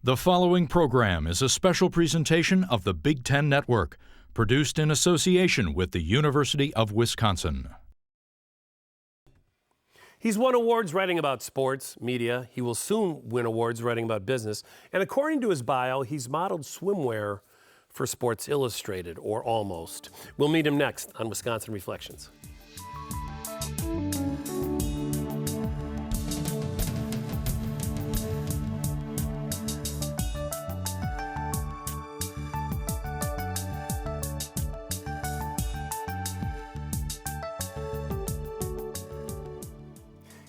The following program is a special presentation of the Big Ten Network, produced in association with the University of Wisconsin. He's won awards writing about sports, media. He will soon win awards writing about business. And according to his bio, he's modeled swimwear for Sports Illustrated, or almost. We'll meet him next on Wisconsin Reflections.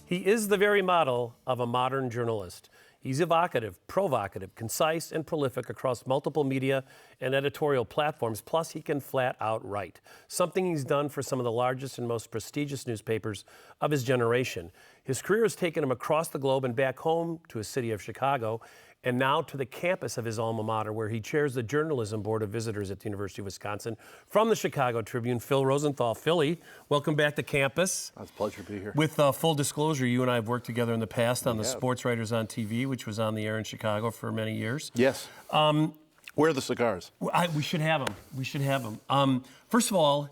He is the very model of a modern journalist. He's evocative, provocative, concise, and prolific across multiple media and editorial platforms, plus he can flat out write, something he's done for some of the largest and most prestigious newspapers of his generation. His career has taken him across the globe and back home to his city of Chicago, and now to the campus of his alma mater, where he chairs the Journalism Board of Visitors at the University of Wisconsin. From the Chicago Tribune, Phil Rosenthal. Philly, welcome back to campus. It's a pleasure to be here. With full disclosure, you and I have worked together in the past on the Sports Writers on TV, which was on the air in Chicago for many years. Yes. Where are the cigars? We should have them. We should have them. First of all,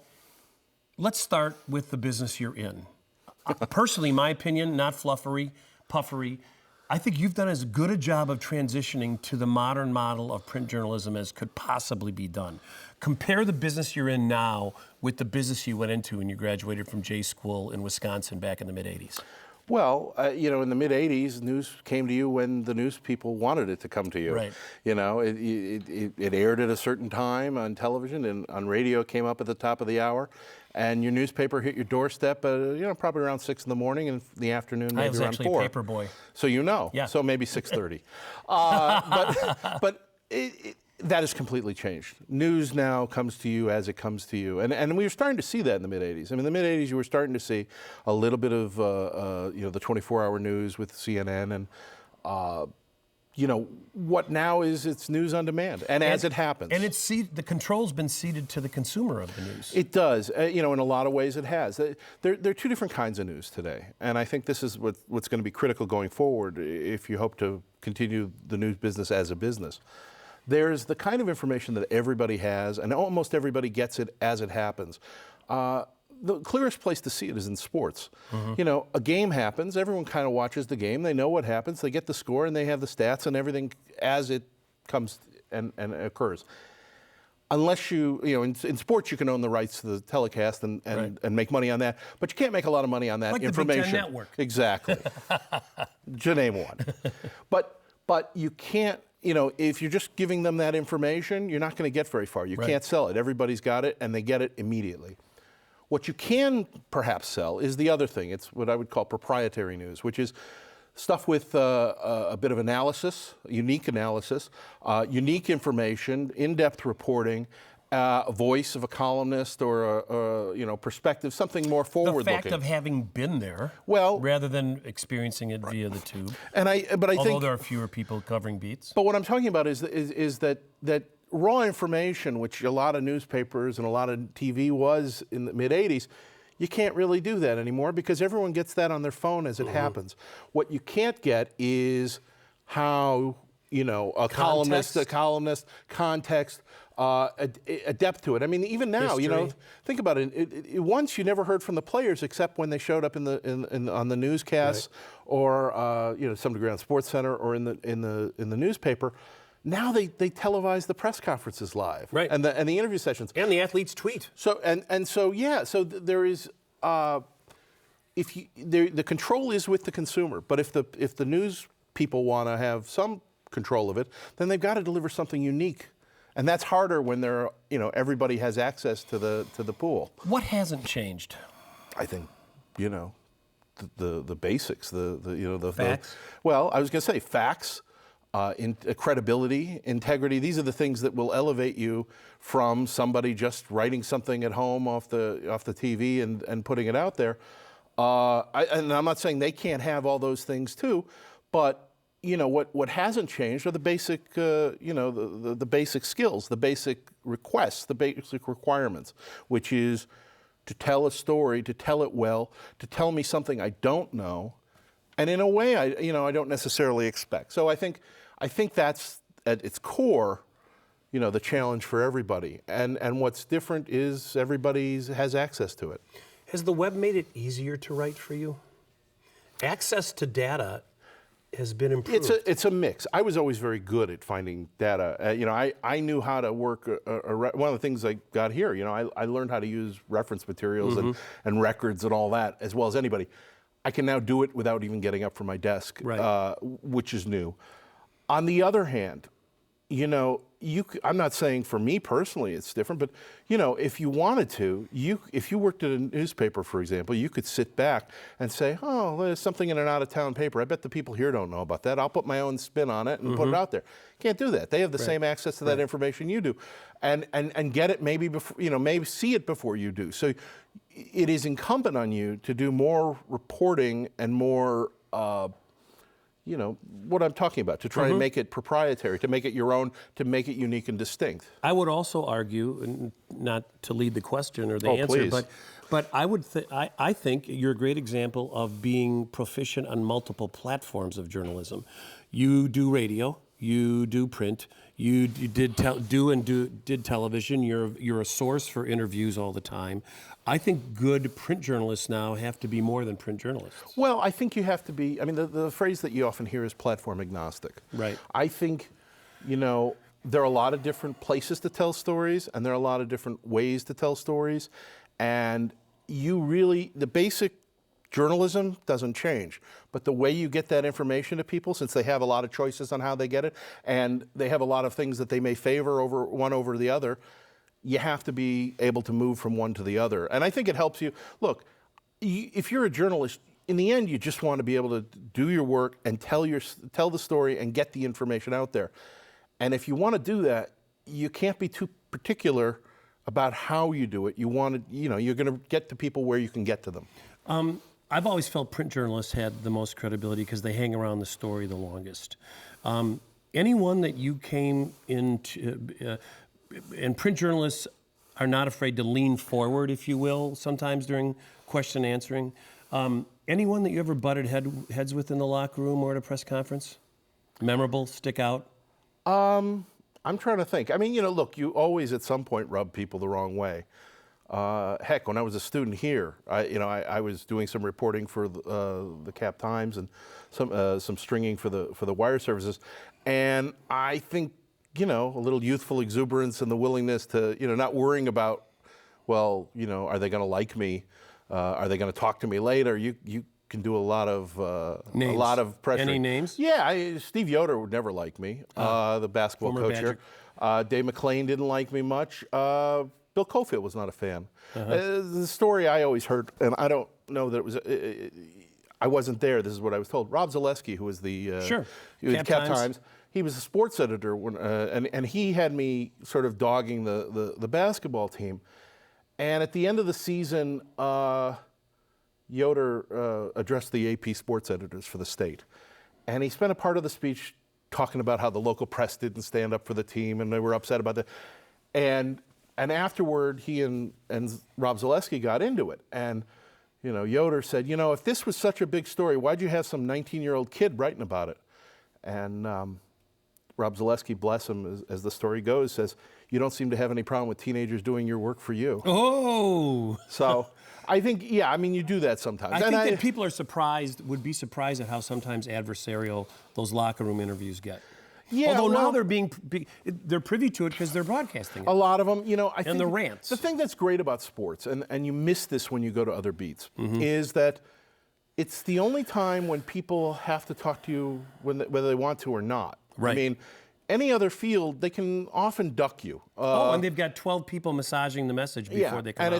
let's start with the business you're in. Personally, my opinion, not fluffery, puffery, I think you've done as good a job of transitioning to the modern model of print journalism as could possibly be done. Compare the business you're in now with the business you went into when you graduated from J School in Wisconsin back in the mid-'80s. Well, in the mid-'80s, news came to you when the news people wanted it to come to you. Right. It aired at a certain time on television, and on radio it came up at the top of the hour. And your newspaper hit your doorstep, probably around 6 in the morning, and in the afternoon maybe around 4. I was actually a paper boy. So Yeah. So maybe 6:30. But that has completely changed. News now comes to you as it comes to you. And we were starting to see that in the mid-'80s. I mean, in the mid-'80s, you were starting to see a little bit of, the 24-hour news with CNN and, what now is it's news on demand, and as it happens. And the control's been ceded to the consumer of the news. It does. In a lot of ways it has. There are two different kinds of news today, and I think this is what's going to be critical going forward if you hope to continue the news business as a business. There's the kind of information that everybody has, and almost everybody gets it as it happens. The clearest place to see it is in sports. Mm-hmm. A game happens, everyone kind of watches the game, they know what happens, they get the score, and they have the stats and everything as it comes and occurs. Unless in sports you can own the rights to the telecast and make money on that, but you can't make a lot of money on that like information. The Big Ten Network. Exactly. To name one. But you can't, if you're just giving them that information, you're not going to get very far. You can't sell it. Everybody's got it, and they get it immediately. What you can perhaps sell is the other thing. It's what I would call proprietary news, which is stuff with a bit of analysis, unique analysis, unique information, in-depth reporting, a voice of a columnist or a perspective, something more forward-looking. The fact of having been there, rather than experiencing it via the tube. Although there are fewer people covering beats. But what I'm talking about is that raw information, which a lot of newspapers and a lot of TV was in the mid-'80s, you can't really do that anymore because everyone gets that on their phone as it happens. What you can't get is how, a columnist, context, a depth to it. I mean, even now, history. Think about it. Once you never heard from the players except when they showed up on the newscasts, or to some degree on SportsCenter or in the newspaper. Now they televise the press conferences live, and the interview sessions, and the athletes tweet. So there is the control is with the consumer, but if the news people want to have some control of it, then they've got to deliver something unique, and that's harder when everybody has access to the pool. What hasn't changed? I think the basics, the facts. I was going to say facts. Credibility, integrity, these are the things that will elevate you from somebody just writing something at home off the TV and putting it out there. And I'm not saying they can't have all those things too, but what hasn't changed are the basic the basic skills, the basic requests, the basic requirements, which is to tell a story, to tell it well, to tell me something I don't know, and in a way I don't necessarily expect. So I think I think that's at its core, the challenge for everybody. And what's different is everybody has access to it. Has the web made it easier to write for you? Access to data has been improved. It's a mix. I was always very good at finding data. I knew how to work. One of the things I got here, I learned how to use reference materials and records and all that as well as anybody. I can now do it without even getting up from my desk, right. Which is new. On the other hand, I'm not saying for me personally it's different, but if you wanted to, if you worked at a newspaper, for example, you could sit back and say, oh, there's something in an out-of-town paper. I bet the people here don't know about that. I'll put my own spin on it and put it out there. Can't do that. They have the same access to that information you do, and get it maybe before, maybe see it before you do. So it is incumbent on you to do more reporting and more. What I'm talking about, to try and make it proprietary, to make it your own, to make it unique and distinct. I would also argue, and not to lead the question or the answer, please. but I think you're a great example of being proficient on multiple platforms of journalism. You do radio, you do print, you did television. You're a source for interviews all the time. I think good print journalists now have to be more than print journalists. Well, I think you have to be. I mean, the phrase that you often hear is platform agnostic. Right. I think, there are a lot of different places to tell stories, and there are a lot of different ways to tell stories, and the basic journalism doesn't change, but the way you get that information to people, since they have a lot of choices on how they get it, and they have a lot of things that they may favor over the other, you have to be able to move from one to the other. And I think it helps you. Look, if you're a journalist, in the end, you just want to be able to do your work and tell the story and get the information out there. And if you want to do that, you can't be too particular about how you do it. You want to, you're going to get to people where you can get to them. I've always felt print journalists had the most credibility because they hang around the story the longest. Anyone that you came into, and print journalists are not afraid to lean forward, if you will, sometimes during question answering. Anyone that you ever butted heads with in the locker room or at a press conference? Memorable, stick out? I'm trying to think. I mean, look, you always at some point rub people the wrong way. Heck, when I was a student here, I was doing some reporting for the Cap Times and some stringing for the wire services, and I think a little youthful exuberance and the willingness to not worrying about, well, are they going to like me? Are they going to talk to me later? You can do a lot of pressure. Any names? Yeah, Steve Yoder would never like me. The basketball coach here. Dave McClain didn't like me much. Bill Cofield was not a fan. The story I always heard, and I don't know that it was. I wasn't there. This is what I was told. Rob Zaleski, who was the Cap Times. He was a sports editor, and he had me sort of dogging the basketball team. And at the end of the season, Yoder addressed the AP sports editors for the state. And he spent a part of the speech talking about how the local press didn't stand up for the team, and they were upset about that. And afterward, he and Rob Zaleski got into it. And Yoder said, if this was such a big story, why'd you have some 19-year-old kid writing about it? And Rob Zaleski, bless him, as the story goes, says, you don't seem to have any problem with teenagers doing your work for you. Oh! So I think, you do that sometimes. I think that people would be surprised at how sometimes adversarial those locker room interviews get. Yeah, although now they're privy to it because they're broadcasting it. A lot of them, I think. And the rants. The thing that's great about sports, and you miss this when you go to other beats, is that it's the only time when people have to talk to you whether they want to or not. Right. I mean, any other field, they can often duck you. And they've got 12 people massaging the message before they come out. And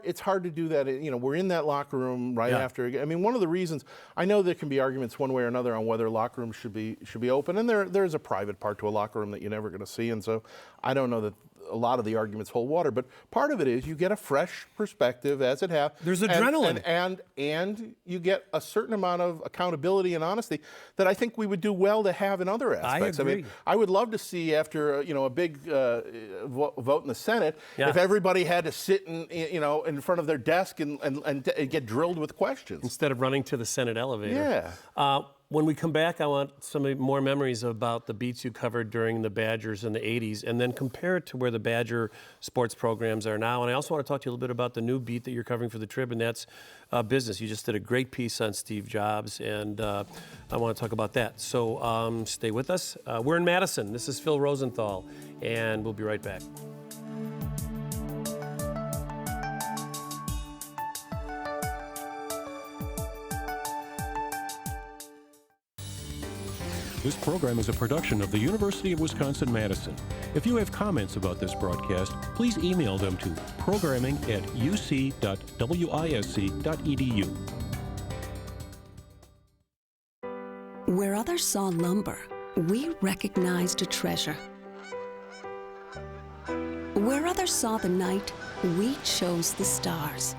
it's hard to do that. We're in that locker room right after. I mean, one of the reasons, I know there can be arguments one way or another on whether locker rooms should be open, and there's a private part to a locker room that you're never going to see, and so I don't know that a lot of the arguments hold water, but part of it is you get a fresh perspective as it happens. There's adrenaline. And you get a certain amount of accountability and honesty that I think we would do well to have in other aspects. I agree. I mean, I would love to see after a big vote in the Senate, if everybody had to sit in front of their desk and get drilled with questions instead of running to the Senate elevator. Yeah. When we come back, I want some more memories about the beats you covered during the Badgers in the 80s, and then compare it to where the Badger sports programs are now. And I also want to talk to you a little bit about the new beat that you're covering for the Trib, and that's business. You just did a great piece on Steve Jobs, and I want to talk about that. So stay with us. We're in Madison. This is Phil Rosenthal, and we'll be right back. This program is a production of the University of Wisconsin-Madison. If you have comments about this broadcast, please email them to programming@uc.wisc.edu. Where others saw lumber, we recognized a treasure. Where others saw the night, we chose the stars.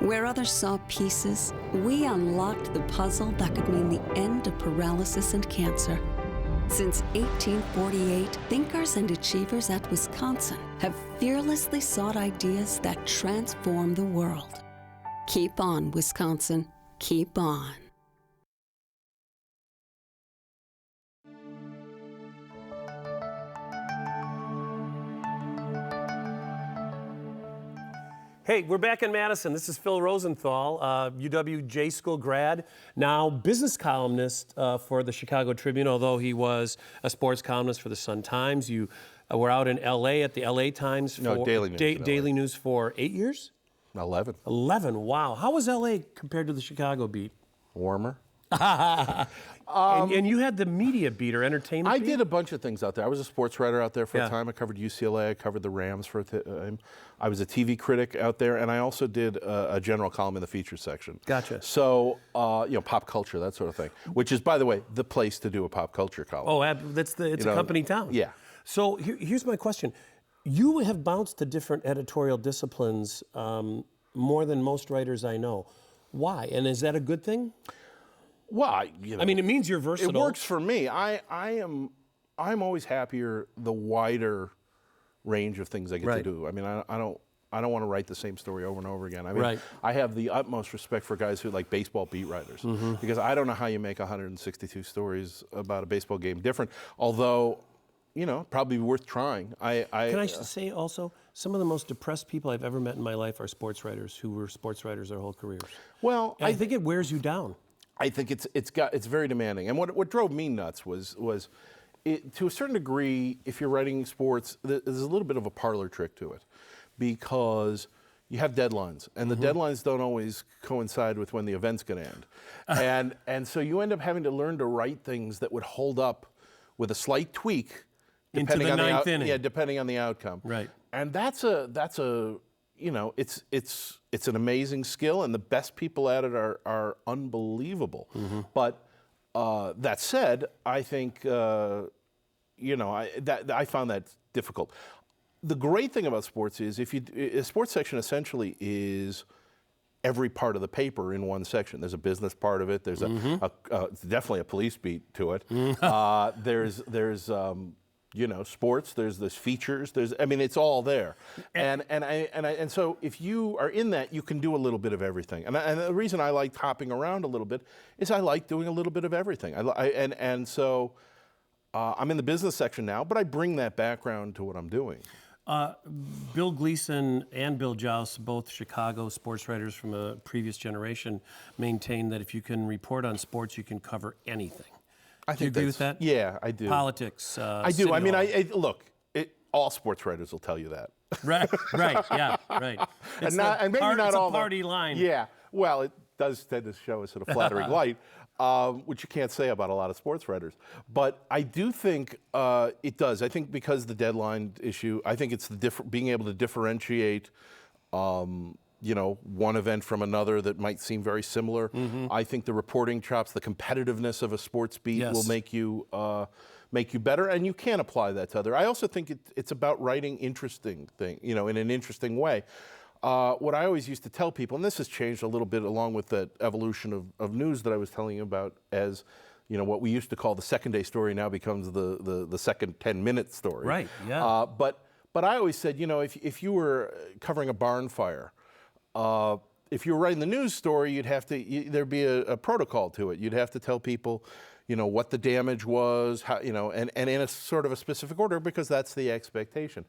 Where others saw pieces, we unlocked the puzzle that could mean the end of paralysis and cancer. Since 1848, thinkers and achievers at Wisconsin have fearlessly sought ideas that transform the world. Keep on, Wisconsin. Keep on. Hey, we're back in Madison. This is Phil Rosenthal, UW J School grad, now business columnist for the Chicago Tribune, although he was a sports columnist for the Sun-Times. You were out in L.A. at the L.A. Times for Daily News. For 8 years? 11. 11, wow. How was L.A. compared to the Chicago beat? Warmer. And you had the media beat or entertainment I beat? did a bunch of things out there. I was a sports writer out there for Yeah. a time. I covered UCLA. I covered the Rams for a time. I was a TV critic out there, and I also did a general column in the features section. Gotcha. So, pop culture, that sort of thing, which is, by the way, the place to do a pop culture column. Oh, it's a company town. Yeah. So here's my question. You have bounced to different editorial disciplines more than most writers I know. Why? And is that a good thing? Well, I mean, it means you're versatile. It works for me. I'm always happier the wider range of things I get to do. I mean, I don't want to write the same story over and over again. I mean, I have the utmost respect for guys who like baseball beat writers because I don't know how you make 162 stories about a baseball game different. Although, probably worth trying. Can I say also, some of the most depressed people I've ever met in my life are sports writers who were sports writers their whole careers. Well, I think it wears you down. I think it's very demanding. And what drove me nuts was to a certain degree, if you're writing sports, there's a little bit of a parlor trick to it, because you have deadlines, and the deadlines don't always coincide with when the event's going to end, and so you end up having to learn to write things that would hold up with a slight tweak, depending on the ninth inning. Yeah, depending on the outcome. Right. And that's a it's an amazing skill, and the best people at it are unbelievable. But that said, I think I found that difficult. The great thing about sports is a sports section essentially is every part of the paper in one section. There's a business part of it. There's definitely a police beat to it. There's sports. There's features. It's all there. And so if you are in that, you can do a little bit of everything. And the reason I like hopping around a little bit is I like doing a little bit of everything. So I'm in the business section now, but I bring that background to what I'm doing. Bill Gleason and Bill Joust, both Chicago sports writers from a previous generation, maintain that if you can report on sports, you can cover anything. Do you agree with that? Yeah, I do. Politics. I do. I mean, all sports writers will tell you that. Right. Yeah. Right. And maybe not all the party line. Yeah. Well, it does tend to show us in a flattering light, which you can't say about a lot of sports writers. But I do think it does. I think because the deadline issue, I think it's being able to differentiate. One event from another that might seem very similar. I think the reporting chops, the competitiveness of a sports beat will make you better, and you can apply that to other. I also think it's about writing interesting thing, in an interesting way. What I always used to tell people, and this has changed a little bit along with the evolution of news that I was telling you about, as what we used to call the second day story now becomes the second 10-minute story. Right. Yeah. But I always said, if you were covering a barn fire, if you were writing the news story, you'd have to, there'd be a protocol to it. You'd have to tell people, what the damage was, how, and in a sort of a specific order, because that's the expectation.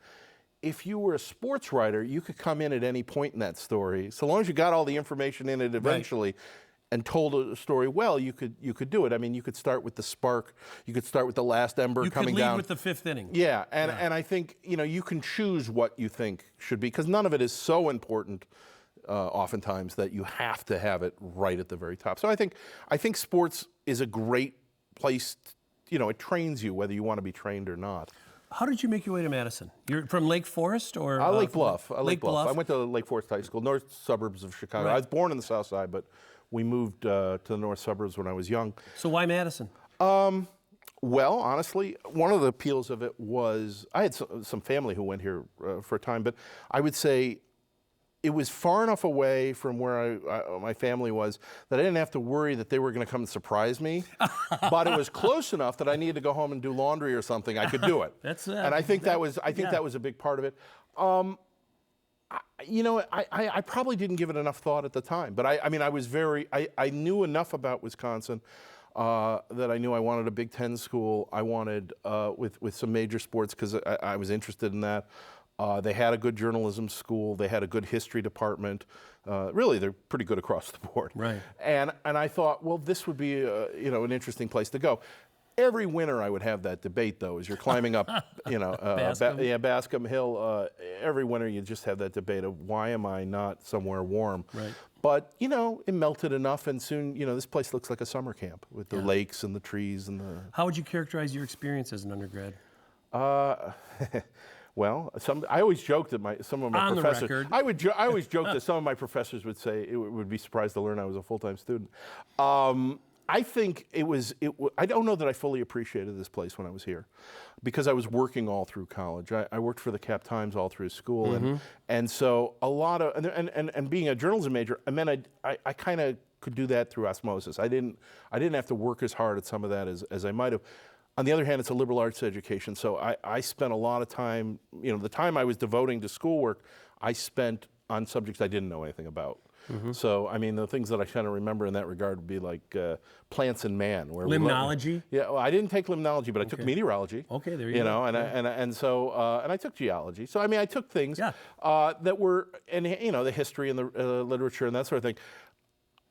If you were a sports writer, you could come in at any point in that story, so long as you got all the information in it eventually. Right. And told a story well, you could do it. I mean, you could start with the spark. You could start with the last ember coming down. You could lead with the fifth inning. Yeah, and I think you can choose what you think should be, because none of it is so important, oftentimes, that you have to have it right at the very top. So I think sports is a great place. It trains you whether you want to be trained or not. How did you make your way to Madison? You're from Lake Forest or Lake Bluff? Lake Bluff. I went to Lake Forest High School, north suburbs of Chicago. Right. I was born in the South Side, but we moved to the north suburbs when I was young. So why Madison? Well, honestly, one of the appeals of it was I had some family who went here for a time, but I would say it was far enough away from where my family was that I didn't have to worry that they were going to come and surprise me. But it was close enough that I needed to go home and do laundry or something. I could do it. And I think that was a big part of it. I probably didn't give it enough thought at the time, but I knew enough about Wisconsin that I knew I wanted a Big Ten school. I wanted with some major sports because I was interested in that. They had a good journalism school. They had a good history department. Really, they're pretty good across the board. Right. And I thought, well, this would be an interesting place to go. Every winter I would have that debate, though, as you're climbing up, Bascom Hill. Every winter you just have that debate of why am I not somewhere warm? Right. But, it melted enough, and soon, this place looks like a summer camp with the lakes and the trees and the... How would you characterize your experience as an undergrad? Well, I always joked that some of my professors... I always joked that some of my professors would say would be surprised to learn I was a full-time student. I think I don't know that I fully appreciated this place when I was here, because I was working all through college. I worked for the Cap Times all through school, and so a lot of and being a journalism major, I meant I kind of could do that through osmosis. I didn't have to work as hard at some of that as I might have. On the other hand, it's a liberal arts education, so I spent a lot of time. The time I was devoting to schoolwork, I spent on subjects I didn't know anything about. So, the things that I kind of remember in that regard would be like plants and man. Limnology? Well, I didn't take limnology, but I took meteorology. Okay, there you go. And I took geology. So, I took things that were, the history and the literature and that sort of thing.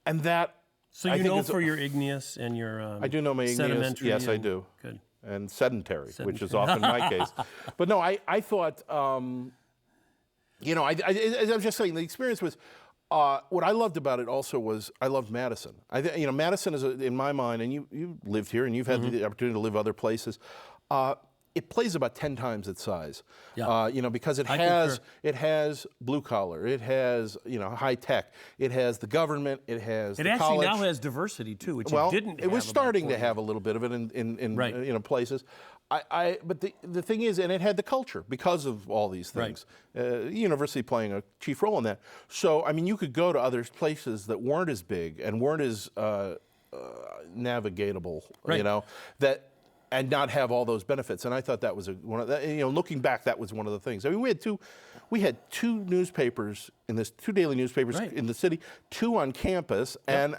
And that... So for your igneous and your I do know my igneous. Yes, I do. Good. And sedentary, which is often my case. But no, I thought, as I was just saying, the experience was... what I loved about it also was I loved Madison. Madison is, in my mind, and you lived here and you've had the opportunity to live other places. It plays about 10 times its size. Yeah. Because it has blue collar, it has high tech, it has the government, it has the college. It actually now has diversity too, which it didn't. It was starting to have a little bit of it in places. But the thing is, and it had the culture because of all these things. Right. University playing a chief role in that. So you could go to other places that weren't as big and weren't as navigatable. Right. And not have all those benefits, and I thought that was one of the. Looking back, that was one of the things. We had two newspapers two daily newspapers in the city, two on campus, and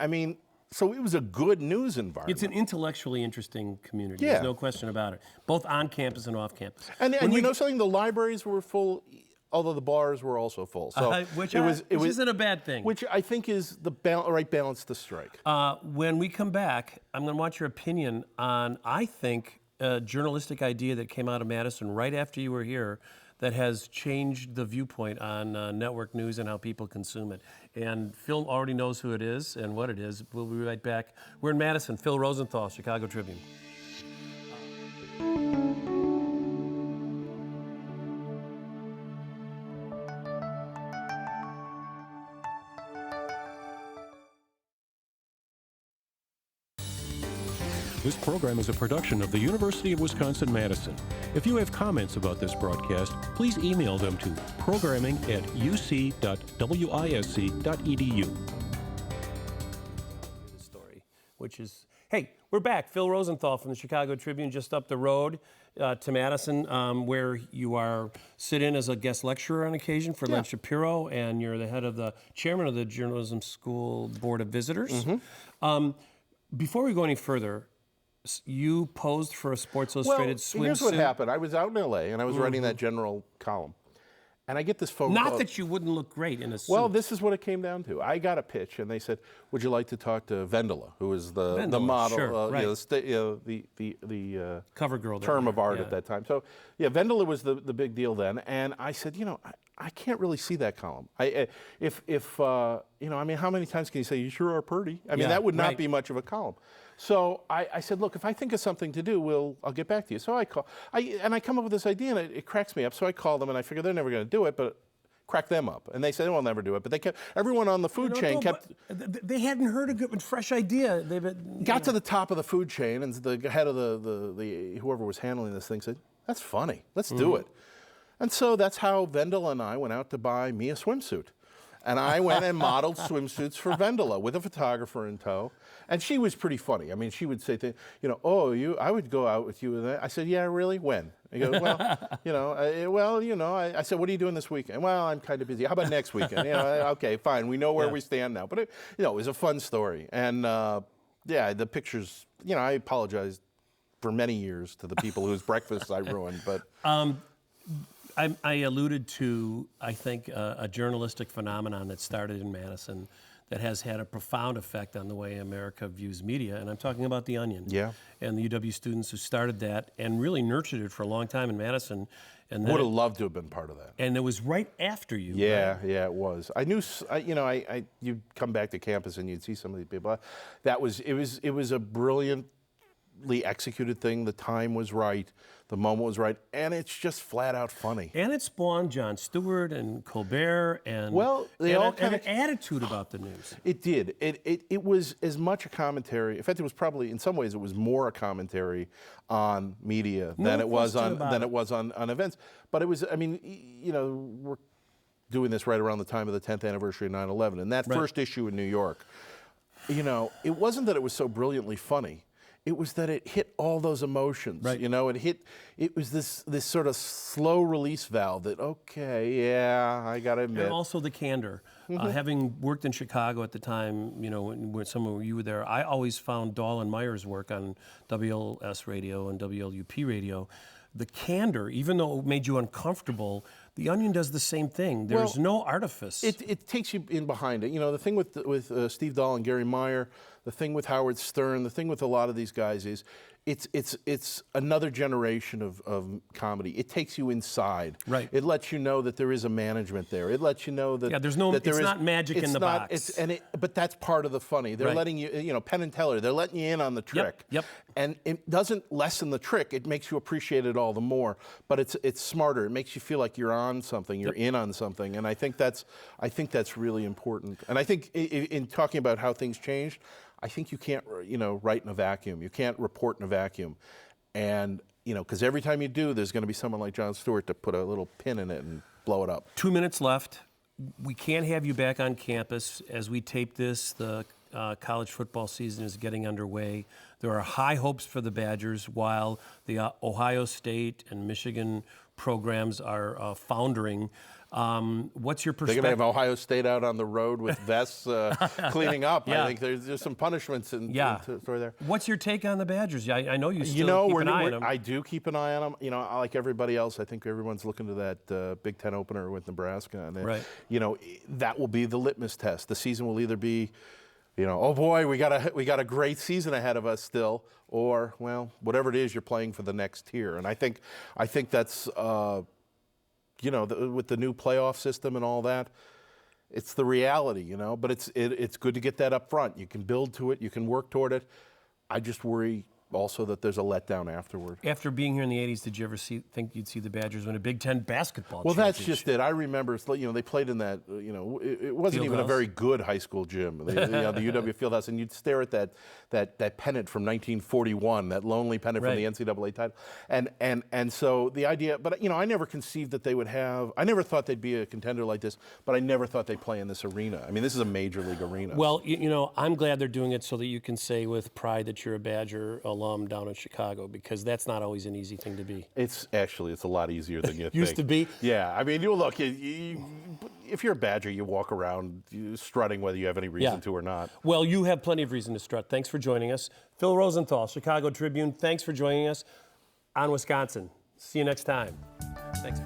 so it was a good news environment. It's an intellectually interesting community. There's no question about it, both on campus and off campus. And something, the libraries were full. Although the bars were also full, so which isn't a bad thing. Which I think is the right balance to strike. When we come back, I'm going to want your opinion on, I think, a journalistic idea that came out of Madison right after you were here that has changed the viewpoint on network news and how people consume it. And Phil already knows who it is and what it is. We'll be right back. We're in Madison. Phil Rosenthal, Chicago Tribune. This program is a production of the University of Wisconsin-Madison. If you have comments about this broadcast, please email them to programming@uc.wisc.edu. Story, which is Hey, we're back. Phil Rosenthal from the Chicago Tribune, just up the road to Madison, where you are sit in as a guest lecturer on occasion for Len Shapiro, and you're the chairman of the Journalism School Board of Visitors. Before we go any further, you posed for a Sports Illustrated swimsuit. Here's what happened. I was out in L.A., and I was writing that general column. And I get this phone call. Not that you wouldn't look great in a suit. Well, this is what it came down to. I got a pitch, and they said, "Would you like to talk to Vendela, who is the model, sure, right. the cover girl term of art at that time?" So, Vendela was the big deal then. And I said, I can't really see that column. How many times can you say, "You sure are pretty"? I mean, that would not be much of a column. So I said, look, if I think of something to do, I'll get back to you. So I come up with this idea, and it cracks me up. So I call them, and I figure they're never going to do it, but crack them up. And they said, "We'll never do it." But everyone on the food chain kept. They hadn't heard a good, fresh idea. Got to the top of the food chain, and the head of the whoever was handling this thing said, "That's funny. Let's do it." And so that's how Vendela and I went out to buy me a swimsuit. And I went and modeled swimsuits for Vendela with a photographer in tow. And she was pretty funny. I mean, she would say things, I would go out with you. And I said, "Yeah, really? When?" He goes, "Well, I said, "What are you doing this weekend?" "Well, I'm kind of busy. How about next weekend?" Okay, fine. We know where we stand now. But, it was a fun story. And, the pictures, I apologized for many years to the people whose breakfasts I ruined. But I alluded to, I think, a journalistic phenomenon that started in Madison that has had a profound effect on the way America views media, and I'm talking about The Onion. Yeah. And the UW students who started that and really nurtured it for a long time in Madison. And would have loved to have been part of that. And it was right after you. Yeah, right? yeah, it was. I knew, you'd come back to campus and you'd see some of these people. It was a brilliantly executed thing. The time was right. The moment was right, and it's just flat out funny. And it spawned Jon Stewart and Colbert and an attitude about the news. It did. It was as much a commentary. In fact, it was probably in some ways it was more a commentary on media than it was on events. But it was. I mean, we're doing this right around the time of the 10th anniversary of 9/11, and that first issue in New York. It wasn't that it was so brilliantly funny. It was that it hit all those emotions. Right. It was this sort of slow release valve that, I got to admit. And also the candor. Having worked in Chicago at the time, when some of you were there, I always found Dahl and Meyer's work on WLS radio and WLUP radio, the candor, even though it made you uncomfortable, The Onion does the same thing. There's no artifice. It takes you in behind it. The thing with Steve Dahl and Gary Meyer, the thing with Howard Stern, the thing with a lot of these guys is it's another generation of comedy. It takes you inside. Right. It lets you know that there is a management there. It lets you know that there's no. It's not magic in the box. But that's part of the funny. They're letting you. Penn and Teller. They're letting you in on the trick. Yep. And it doesn't lessen the trick. It makes you appreciate it all the more. But it's smarter. It makes you feel like you're on something. You're in on something. And I think that's really important. And I think in talking about how things changed, I think you can't, write in a vacuum. You can't report in a vacuum. And, because every time you do, there's going to be someone like Jon Stewart to put a little pin in it and blow it up. 2 minutes left. We can't have you back on campus. As we tape this, the college football season is getting underway. There are high hopes for the Badgers while the Ohio State and Michigan programs are foundering. What's your perspective? They're going to have Ohio State out on the road with vests cleaning up. Yeah. I think there's some punishments in story there. What's your take on the Badgers? I know you still keep an eye on them. I do keep an eye on them. Like everybody else, I think everyone's looking to that Big Ten opener with Nebraska. And that will be the litmus test. The season will either be, oh boy, we got a great season ahead of us still, or whatever it is, you're playing for the next tier. And I think that's. With the new playoff system and all that, it's the reality, But it's good to get that up front. You can build to it. You can work toward it. I just worry also that there's a letdown afterward. After being here in the 80s, did you ever think you'd see the Badgers win a Big Ten basketball Well, that's championship? just it. I remember, they played in that, it wasn't even a Fieldhouse? very good high school gym, the UW Fieldhouse, and you'd stare at that pennant from 1941, that lonely pennant from the NCAA title, and so the idea. But I never conceived that they would have. I never thought they'd be a contender like this, but I never thought they'd play in this arena. I mean, this is a major league arena. Well, I'm glad they're doing it so that you can say with pride that you're a Badger alum down in Chicago, because that's not always an easy thing to be. It's a lot easier than you think. Used to be? Yeah, I mean, look, if you're a Badger, you walk around strutting whether you have any reason to or not. Well, you have plenty of reason to strut. Thanks for joining us. Phil Rosenthal, Chicago Tribune, thanks for joining us on Wisconsin. See you next time. Thanks.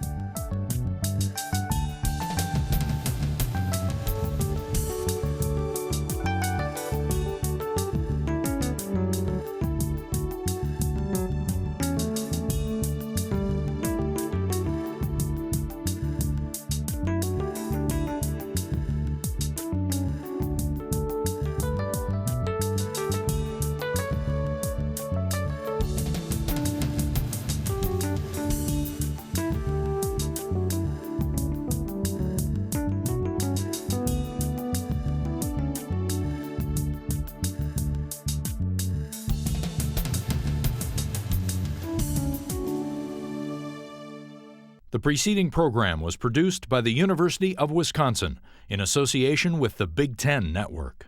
The preceding program was produced by the University of Wisconsin in association with the Big Ten Network.